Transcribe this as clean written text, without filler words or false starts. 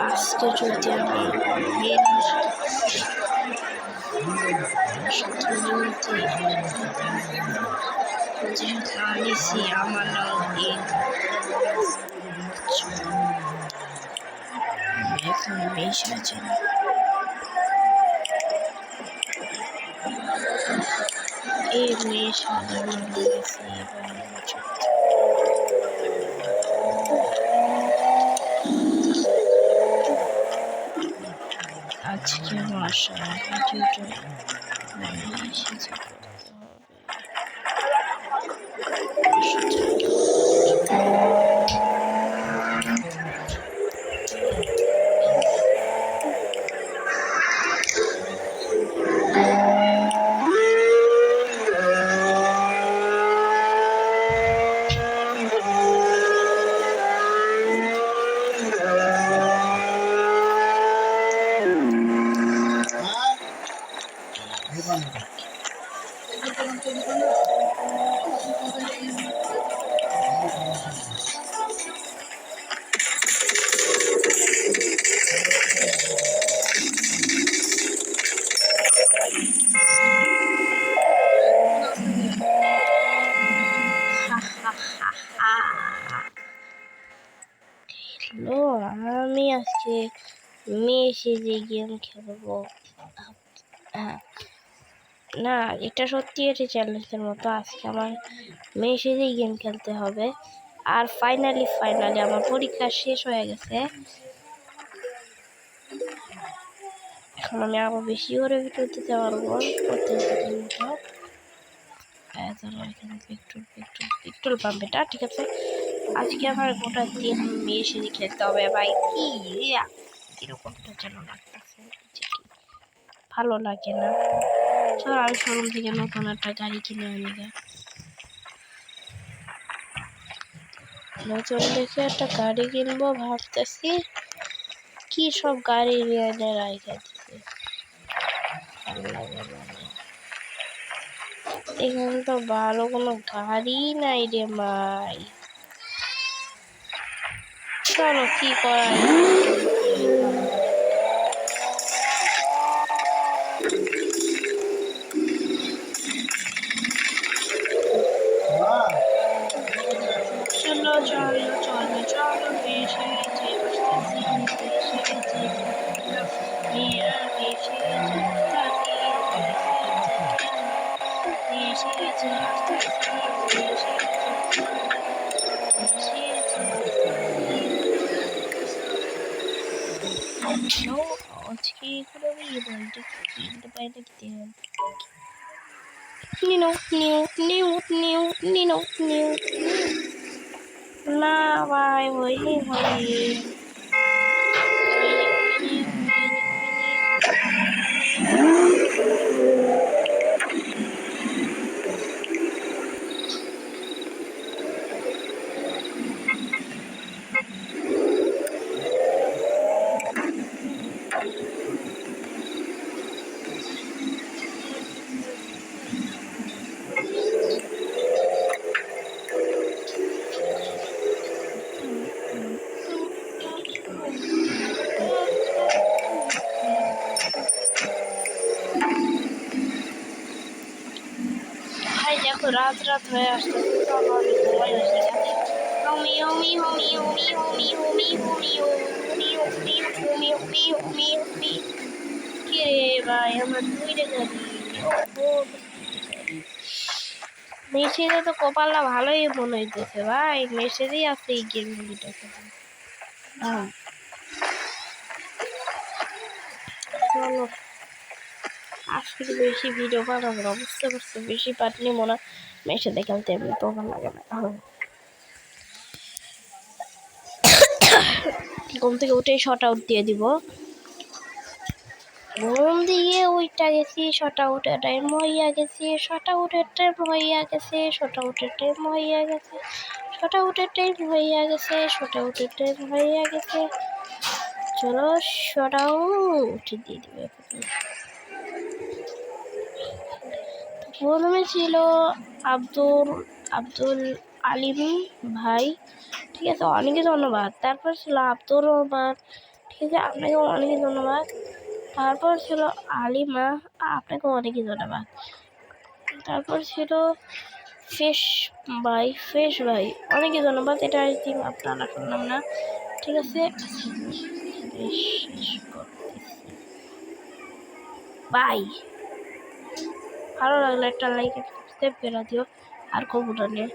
আজকে যদি আমি যেহেতু আনিছি আমার নাম এখন বেশ আছে এই মেয়ে সাধারণ গেছে আজকে আমার ভিডিওটা এসেছে হ্যালো, আমি আজকে মেসেজে গেম খেলবো। না, এটা সত্যি এটা চ্যালেঞ্জের মতো। আজকে আমার মেসেজেই গেম খেলতে হবে। আর ফাইনালি আমার পরীক্ষা শেষ হয়ে গেছে। এখন আমি আরো বেশি করে ভিডিও দিতে পারবো প্রত্যেকদিনের মতো। পেট্রোল পাম্প এটা ঠিক আছে। আজকে আমার গোটা দিন মেসেজে খেলতে হবে ভাই। কি কিরকমটা যেন লাগতেছে, ভালো লাগে না। চলো আমি শোরুম থেকে নতুন একটা গাড়ি কিনে আনি গে। নতুন দেখে একটা গাড়ি কিনবো ভাবতেছি। কি সব গাড়ি নিয়ে রাখা দিছে, ভালো লাগে না। এখানে তো ভালো কোনো গাড়ি নাই রে ভাই। চলো কি করা চলো বেশি আজকে করে বলতে কিনতে পাইলে কি না ভাই ওই দেখো রাত হয়ে আসতেছে। মেসেজে তো কপালটা ভালোই মনে হইতেছে ভাই। মেসেজেই আছে এই গেমগুলিটা। চলো আজকে বেশি ভিডিও বানাবো না, বুঝতে পারছো? বেশি পাটনি মনে মেসেজে খেলতে এমনি তো ভালো লাগে না। ঘুম থেকে উঠে শর্ট আউট দিয়ে দিব। ঘুম দিয়ে ওইটা গেছি, শর্ট আউটের টাইম হইয়া গেছে, শর্ট আউটের টাইম হইয়া গেছে, শর্ট আউটের টাইম হইয়া গেছে, শর্ট আউটের টাইম হইয়া গেছে, শর্ট আউটের টাইম হইয়া গেছে। চলো শর্ট আউট দিয়ে দিবে। প্রথমে ছিল আব্দুল আলিম ভাই, ঠিক আছে, অনেকে ধন্যবাদ। তারপর ছিল আব্দুর রহমান, ঠিক আছে, আপনাকে অনেক ধন্যবাদ। তারপর ছিল আলিমা, আপনাকে অনেকই ধন্যবাদ। তারপর ছিল ফেস ভাই অনেকই ধন্যবাদ। এটা টিম আপনারা শুনলাম না, ঠিক আছে। বাই, ভালো লাগলে একটা লাইক সাবস্ক্রাইব করে দিও আর খবরটা নিয়ে।